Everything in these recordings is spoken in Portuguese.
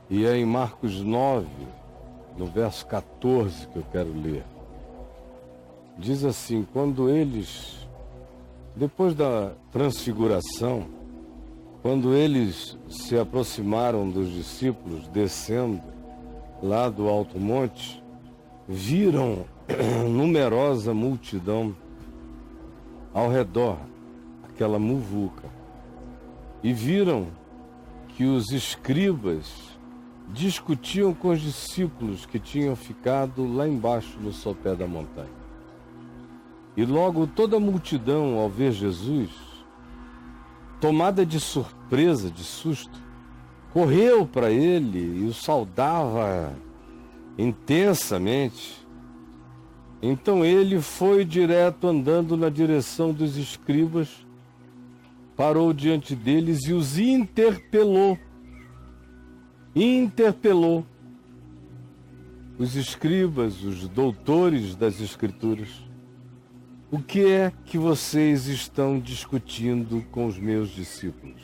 E é em Marcos 9, no verso 14 que eu quero ler. Diz assim: quando eles, depois da transfiguração, quando eles se aproximaram dos discípulos descendo lá do alto monte, viram numerosa multidão ao redor, aquela muvuca, e viram que os escribas discutiam com os discípulos que tinham ficado lá embaixo no sopé da montanha. E logo toda a multidão, ao ver Jesus, tomada de surpresa, de susto, correu para ele e o saudava intensamente. Então ele foi direto andando na direção dos escribas, parou diante deles e os interpelou. Os escribas, os doutores das Escrituras: o que é que vocês estão discutindo com os meus discípulos?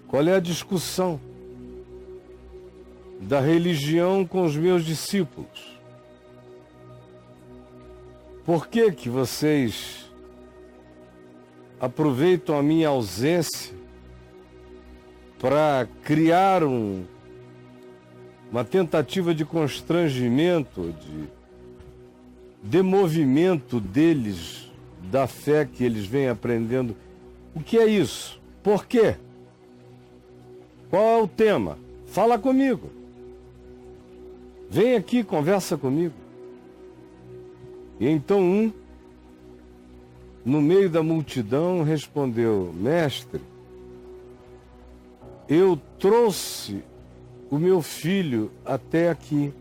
Qual é a discussão da religião com os meus discípulos? Por que que vocês aproveitam a minha ausência para criar uma tentativa de constrangimento, de demovimento deles, da fé que eles vêm aprendendo? O que é isso? Por quê? Qual é o tema? Fala comigo. Vem aqui, conversa comigo. E então no meio da multidão, respondeu: mestre, eu trouxe o meu filho até aqui,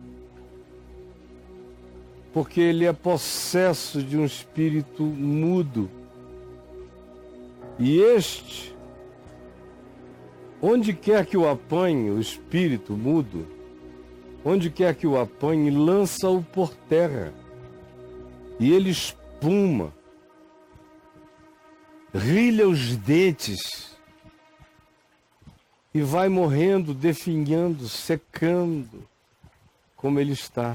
porque ele é possesso de um espírito mudo. E este, onde quer que o apanhe, o espírito mudo, onde quer que o apanhe, lança-o por terra. E ele espuma, rilha os dentes e vai morrendo, definhando, secando, como ele está.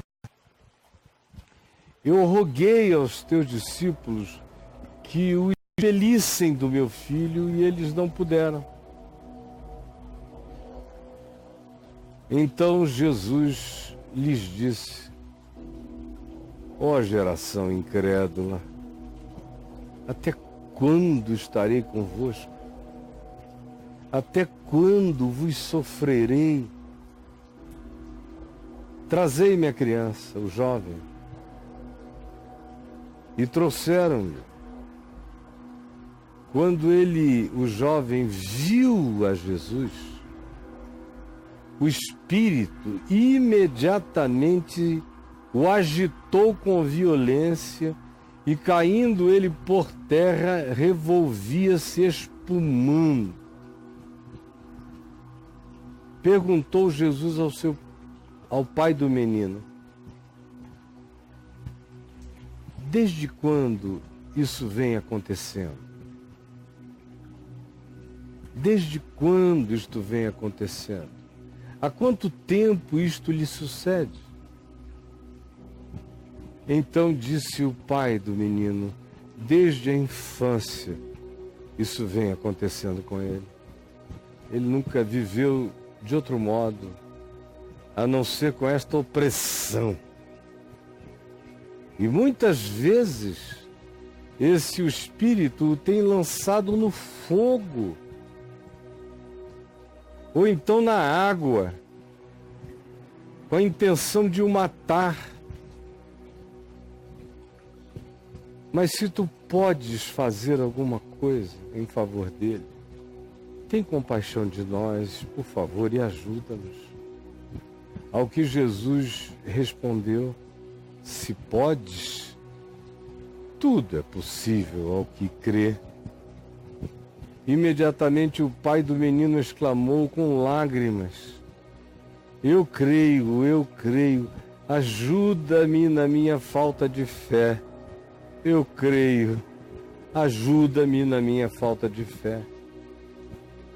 Eu roguei aos teus discípulos que o expelissem do meu filho e eles não puderam. Então Jesus lhes disse: ó geração incrédula, até quando estarei convosco? Até quando vos sofrerei? Trazei-me a criança, o jovem. E trouxeram-lhe. Quando o jovem, viu a Jesus, o espírito imediatamente o agitou com violência e, caindo ele por terra, revolvia-se espumando. Perguntou Jesus ao pai do menino: desde quando isso vem acontecendo? Desde quando isto vem acontecendo? Há quanto tempo isto lhe sucede? Então disse o pai do menino: desde a infância isso vem acontecendo com ele. Ele nunca viveu de outro modo, a não ser com esta opressão. E muitas vezes esse espírito o tem lançado no fogo, ou então na água, com a intenção de o matar. Mas se tu podes fazer alguma coisa em favor dele, tem compaixão de nós, por favor, e ajuda-nos. Ao que Jesus respondeu: se podes, tudo é possível ao que crê. Imediatamente o pai do menino exclamou com lágrimas: eu creio, ajuda-me na minha falta de fé. Eu creio, ajuda-me na minha falta de fé.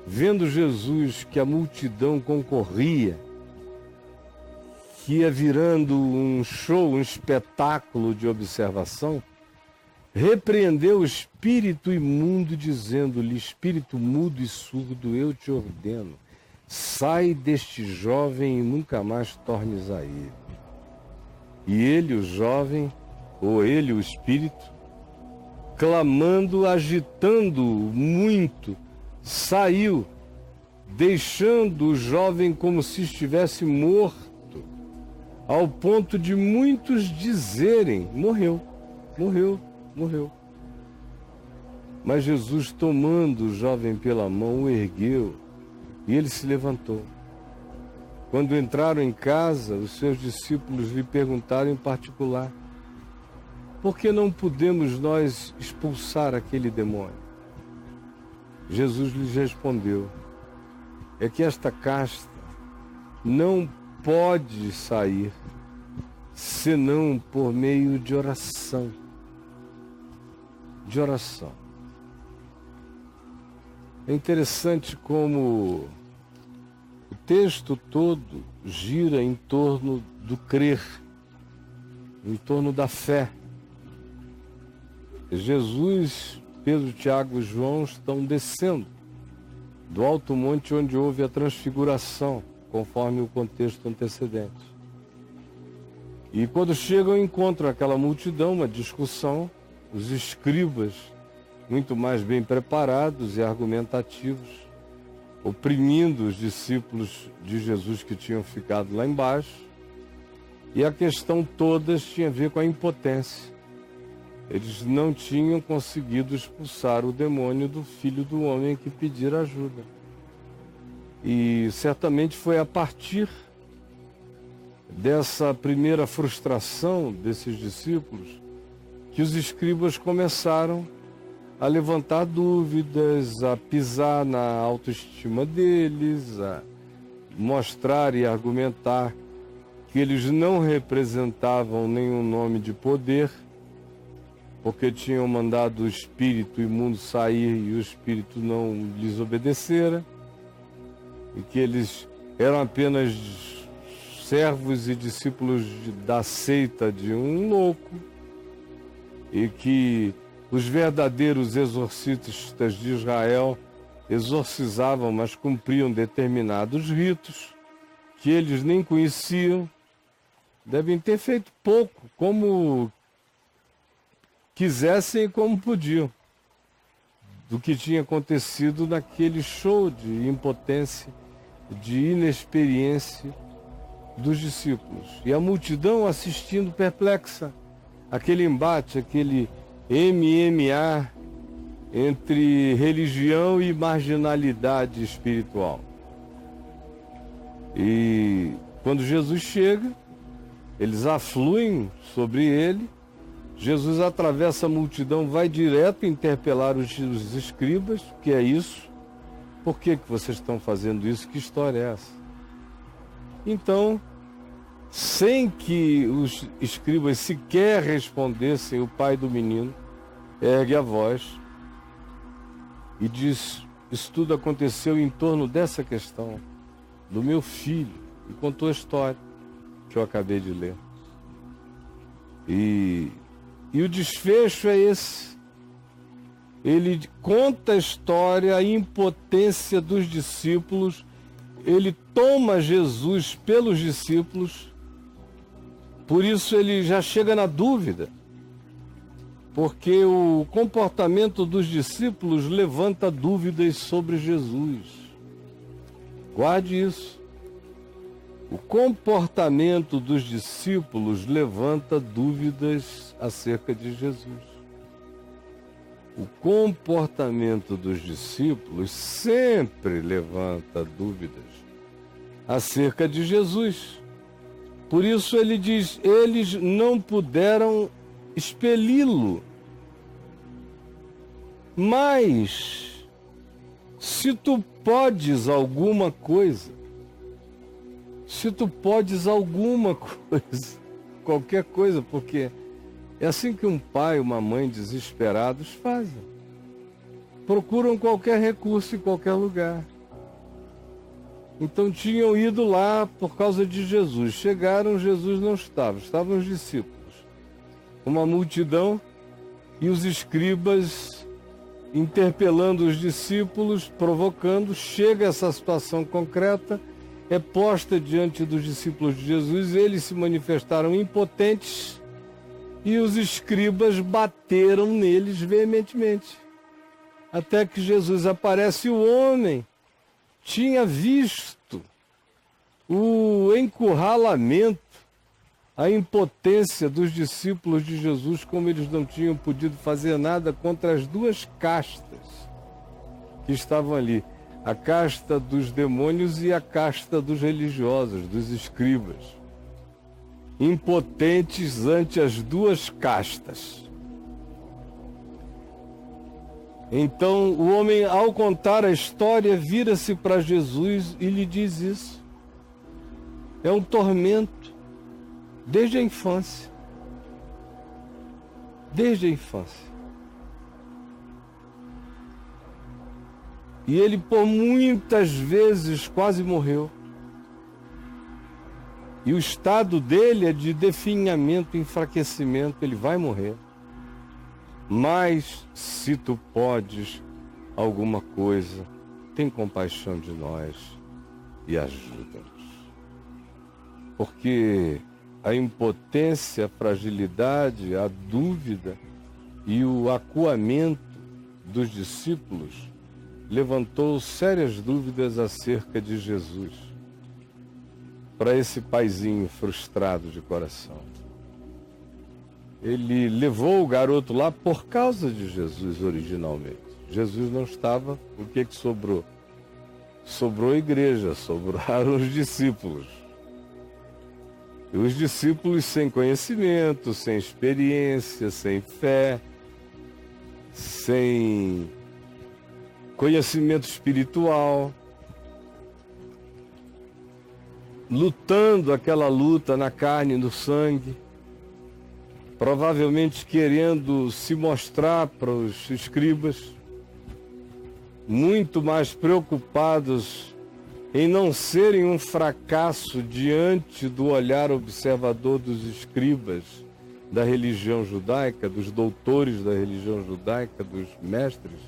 vendo Jesus que a multidão concorria, que ia virando um show, um espetáculo de observação, repreendeu o espírito imundo, dizendo-lhe: espírito mudo e surdo, eu te ordeno, sai deste jovem e nunca mais tornes a ele. E ele, o jovem, ou ele, o espírito, clamando, agitando muito, saiu, deixando o jovem como se estivesse morto, ao ponto de muitos dizerem: morreu, morreu, morreu. Mas Jesus, tomando o jovem pela mão, o ergueu e ele se levantou. Quando entraram em casa, os seus discípulos lhe perguntaram em particular: por que não podemos nós expulsar aquele demônio? Jesus lhes respondeu: é que esta casta não pode sair senão por meio de oração. De oração. É interessante como o texto todo gira em torno do crer, em torno da fé. Jesus, Pedro, Tiago e João estão descendo do alto monte onde houve a transfiguração, conforme o contexto antecedente. E quando chegam, encontram aquela multidão, uma discussão, os escribas muito mais bem preparados e argumentativos, oprimindo os discípulos de Jesus que tinham ficado lá embaixo, e a questão toda tinha a ver com a impotência. Eles não tinham conseguido expulsar o demônio do filho do homem que pedira ajuda. E certamente foi a partir dessa primeira frustração desses discípulos que os escribas começaram a levantar dúvidas, a pisar na autoestima deles, a mostrar e argumentar que eles não representavam nenhum nome de poder, porque tinham mandado o espírito imundo sair e o espírito não lhes obedecera, e que eles eram apenas servos e discípulos da seita de um louco, e que os verdadeiros exorcistas de Israel exorcizavam, mas cumpriam determinados ritos que eles nem conheciam, devem ter feito pouco, como quisessem e como podiam, do que tinha acontecido naquele show de impotência, de inexperiência dos discípulos. E a multidão assistindo perplexa, aquele embate, aquele MMA entre religião e marginalidade espiritual. E quando Jesus chega, eles afluem sobre ele. Jesus atravessa a multidão, vai direto interpelar os escribas: o que é isso? Por que vocês estão fazendo isso? Que história é essa? Então, sem que os escribas sequer respondessem, o pai do menino ergue a voz e diz: isso tudo aconteceu em torno dessa questão, do meu filho, e contou a história que eu acabei de ler. E o desfecho é esse. Ele conta a história, a impotência dos discípulos, ele toma Jesus pelos discípulos, por isso ele já chega na dúvida, porque o comportamento dos discípulos levanta dúvidas sobre Jesus. Guarde isso. O comportamento dos discípulos levanta dúvidas acerca de Jesus. O comportamento dos discípulos sempre levanta dúvidas acerca de Jesus. Por isso ele diz: eles não puderam expeli-lo. Mas, se tu podes alguma coisa, qualquer coisa, porque é assim que um pai e uma mãe desesperados fazem. Procuram qualquer recurso em qualquer lugar. Então tinham ido lá por causa de Jesus. Chegaram, Jesus não estava, estavam os discípulos. Uma multidão e os escribas interpelando os discípulos, provocando. Chega essa situação concreta, é posta diante dos discípulos de Jesus, eles se manifestaram impotentes e os escribas bateram neles veementemente. Até que Jesus aparece, o homem tinha visto o encurralamento, a impotência dos discípulos de Jesus, como eles não tinham podido fazer nada contra as duas castas que estavam ali, a casta dos demônios e a casta dos religiosos, dos escribas, impotentes ante as duas castas. Então o homem, ao contar a história, vira-se para Jesus e lhe diz isso. É um tormento desde a infância. Desde a infância. E ele por muitas vezes quase morreu. E o estado dele é de definhamento, enfraquecimento, ele vai morrer. Mas se tu podes alguma coisa, tem compaixão de nós e ajuda-nos. Porque a impotência, a fragilidade, a dúvida e o acuamento dos discípulos levantou sérias dúvidas acerca de Jesus para esse paizinho frustrado de coração. Ele levou o garoto lá por causa de Jesus originalmente. Jesus não estava, o que sobrou? Sobrou a igreja, sobraram os discípulos. E os discípulos sem conhecimento, sem experiência, sem fé, sem conhecimento espiritual, lutando aquela luta na carne e no sangue, provavelmente querendo se mostrar para os escribas, muito mais preocupados em não serem um fracasso diante do olhar observador dos escribas da religião judaica, dos doutores da religião judaica, dos mestres,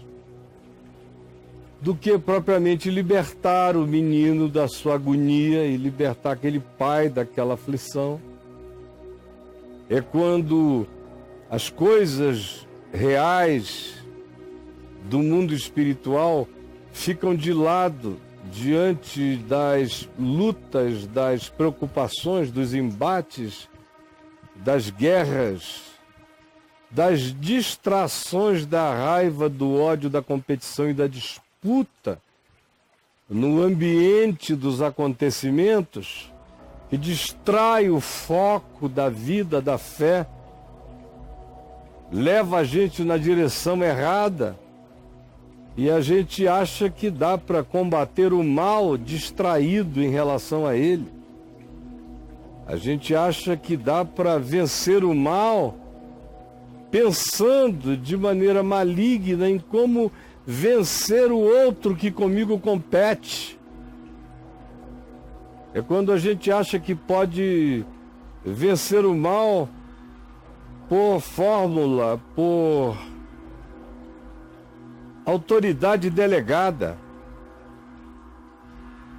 do que propriamente libertar o menino da sua agonia e libertar aquele pai daquela aflição. É quando as coisas reais do mundo espiritual ficam de lado diante das lutas, das preocupações, dos embates, das guerras, das distrações da raiva, do ódio, da competição e da disputa no ambiente dos acontecimentos, que distrai o foco da vida, da fé, leva a gente na direção errada e a gente acha que dá para combater o mal distraído em relação a ele. A gente acha que dá para vencer o mal pensando de maneira maligna em como vencer o outro que comigo compete. É quando a gente acha que pode vencer o mal por fórmula, por autoridade delegada.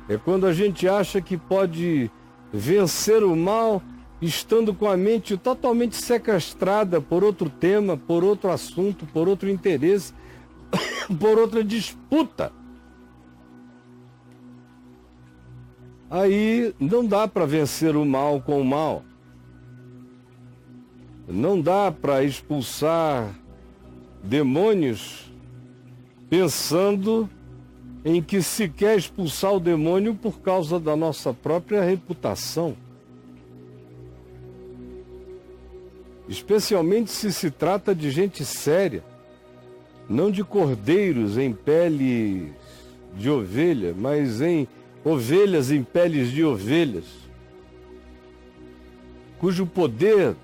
É quando a gente acha que pode vencer o mal estando com a mente totalmente sequestrada por outro tema, por outro assunto, por outro interesse, por outra disputa. Aí não dá para vencer o mal com o mal. Não dá para expulsar demônios pensando em que se quer expulsar o demônio por causa da nossa própria reputação. Especialmente se se trata de gente séria, não de cordeiros em pele de ovelha, mas em ovelhas em peles de ovelhas, cujo poder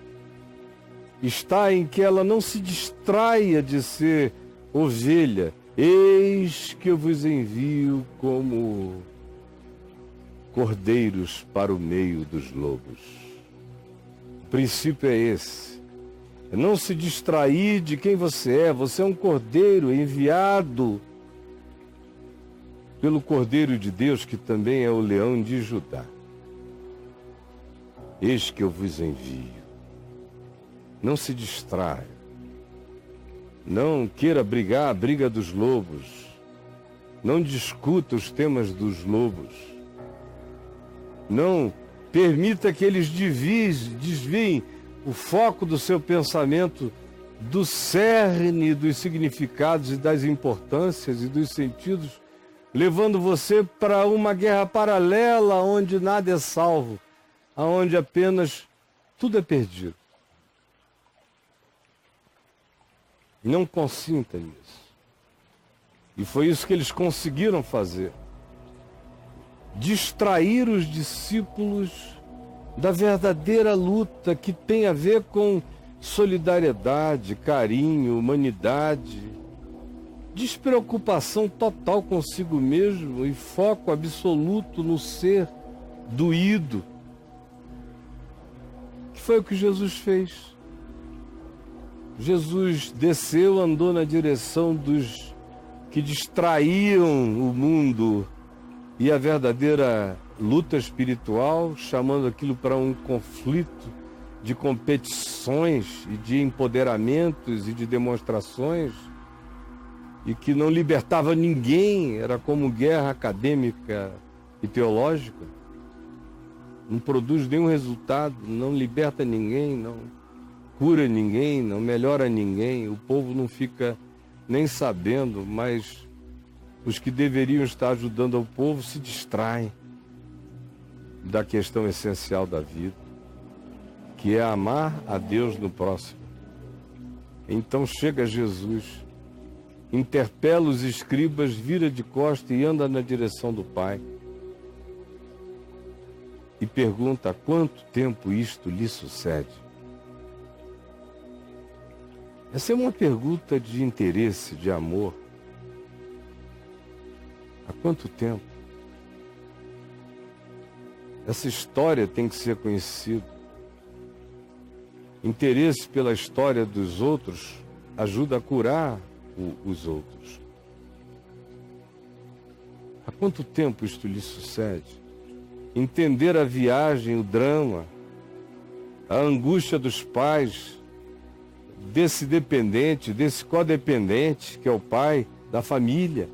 está em que ela não se distraia de ser ovelha. Eis que eu vos envio como cordeiros para o meio dos lobos. O princípio é esse. É não se distrair de quem você é. Você é um cordeiro enviado pelo Cordeiro de Deus, que também é o leão de Judá. Eis que eu vos envio. Não se distraia. Não queira brigar a briga dos lobos. Não discuta os temas dos lobos. Não permita que eles desviem o foco do seu pensamento do cerne dos significados e das importâncias e dos sentidos, levando você para uma guerra paralela onde nada é salvo, onde apenas tudo é perdido. Não consinta nisso. E foi isso que eles conseguiram fazer. Distrair os discípulos da verdadeira luta que tem a ver com solidariedade, carinho, humanidade, despreocupação total consigo mesmo e foco absoluto no ser doído. Que foi o que Jesus fez. Jesus desceu, andou na direção dos que distraíam o mundo e a verdadeira luta espiritual, chamando aquilo para um conflito de competições e de empoderamentos e de demonstrações, e que não libertava ninguém, era como guerra acadêmica e teológica, não produz nenhum resultado, não liberta ninguém, não cura ninguém, não melhora ninguém, o povo não fica nem sabendo, mas os que deveriam estar ajudando ao povo se distraem da questão essencial da vida, que é amar a Deus no próximo. Então chega Jesus, interpela os escribas, vira de costas e anda na direção do Pai. E pergunta: há quanto tempo isto lhe sucede? Essa é uma pergunta de interesse, de amor. Há quanto tempo? Essa história tem que ser conhecida. Interesse pela história dos outros ajuda a curar os outros. Há quanto tempo isto lhe sucede? Entender a viagem, o drama, a angústia dos pais, desse dependente, desse codependente, que é o pai da família.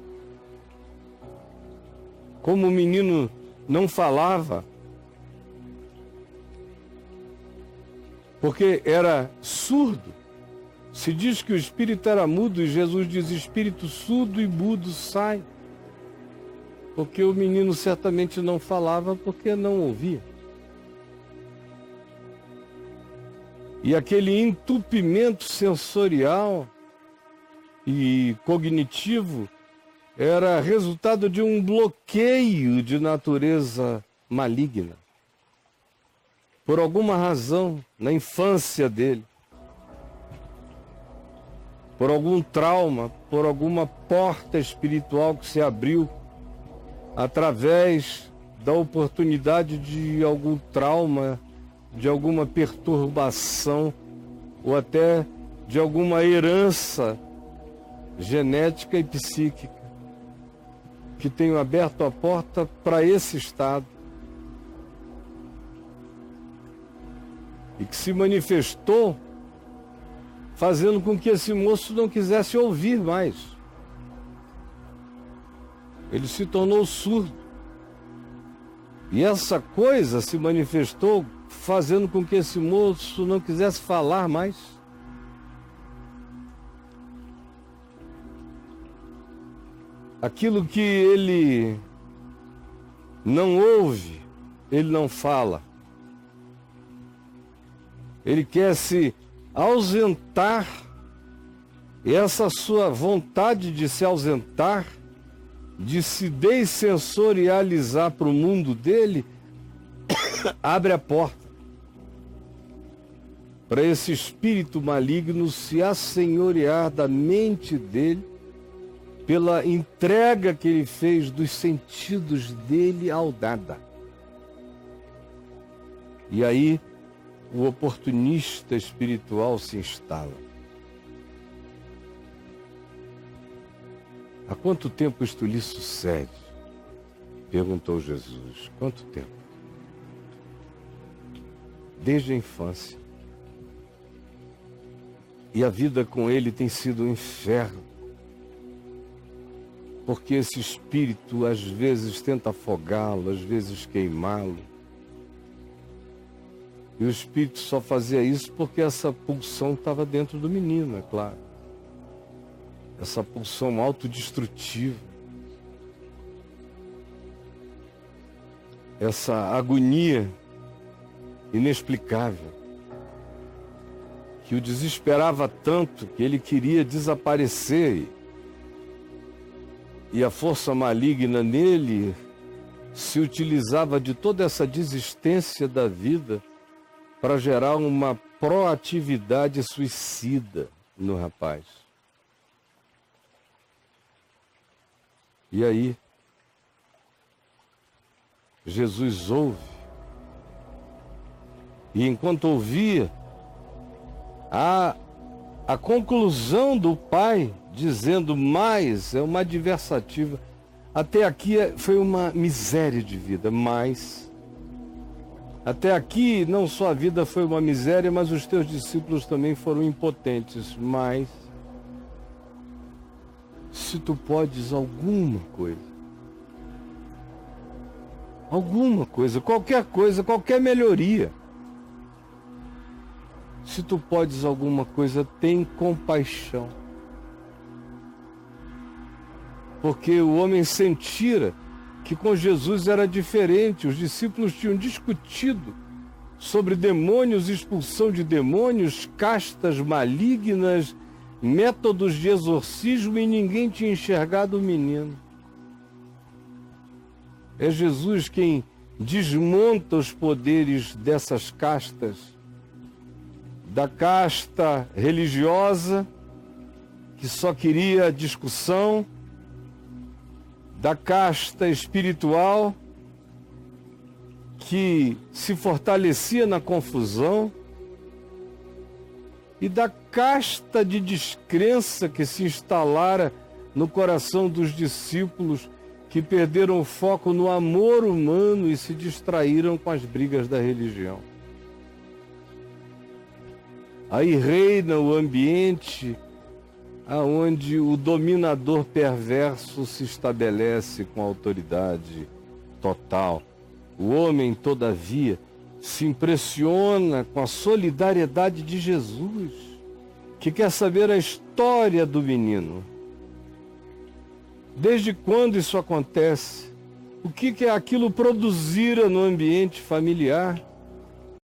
Como o menino não falava, porque era surdo. Se diz que o espírito era mudo, e Jesus diz: espírito surdo e mudo sai. Porque o menino certamente não falava porque não ouvia. E aquele entupimento sensorial e cognitivo era resultado de um bloqueio de natureza maligna. Por alguma razão, na infância dele, por algum trauma, por alguma porta espiritual que se abriu através da oportunidade de algum trauma, de alguma perturbação ou até de alguma herança genética e psíquica que tenha aberto a porta para esse estado e que se manifestou fazendo com que esse moço não quisesse ouvir mais. Ele se tornou surdo. E essa coisa se manifestou fazendo com que esse moço não quisesse falar mais. Aquilo que ele não ouve, ele não fala. Ele quer se ausentar, e essa sua vontade de se ausentar, de se dessensorializar para o mundo dele, abre a porta para esse espírito maligno se assenhorear da mente dele, pela entrega que ele fez dos sentidos dele ao nada. E aí o oportunista espiritual se instala. Há quanto tempo isto lhe sucede? Perguntou Jesus. Quanto tempo? Desde a infância. E a vida com ele tem sido um inferno. Porque esse espírito às vezes tenta afogá-lo, às vezes queimá-lo. E o espírito só fazia isso porque essa pulsão estava dentro do menino, é claro. Essa pulsão autodestrutiva. Essa agonia inexplicável. Que o desesperava tanto que ele queria desaparecer. E a força maligna nele se utilizava de toda essa desistência da vida para gerar uma proatividade suicida no rapaz. E aí, Jesus ouve. E enquanto ouvia, a conclusão do pai, dizendo mais, é uma adversativa. Até aqui foi uma miséria de vida, mas até aqui não só a vida foi uma miséria, mas os teus discípulos também foram impotentes. Mas se tu podes alguma coisa, qualquer melhoria, se tu podes alguma coisa, tem compaixão. Porque o homem sentira que com Jesus era diferente. Os discípulos tinham discutido sobre demônios, expulsão de demônios, castas malignas, métodos de exorcismo, e ninguém tinha enxergado o menino. É Jesus quem desmonta os poderes dessas castas, da casta religiosa, que só queria discussão, da casta espiritual, que se fortalecia na confusão, e da casta de descrença que se instalara no coração dos discípulos, que perderam o foco no amor humano e se distraíram com as brigas da religião. Aí reina o ambiente aonde o dominador perverso se estabelece com autoridade total. O homem, todavia, se impressiona com a solidariedade de Jesus, que quer saber a história do menino. Desde quando isso acontece? O que aquilo produzira no ambiente familiar?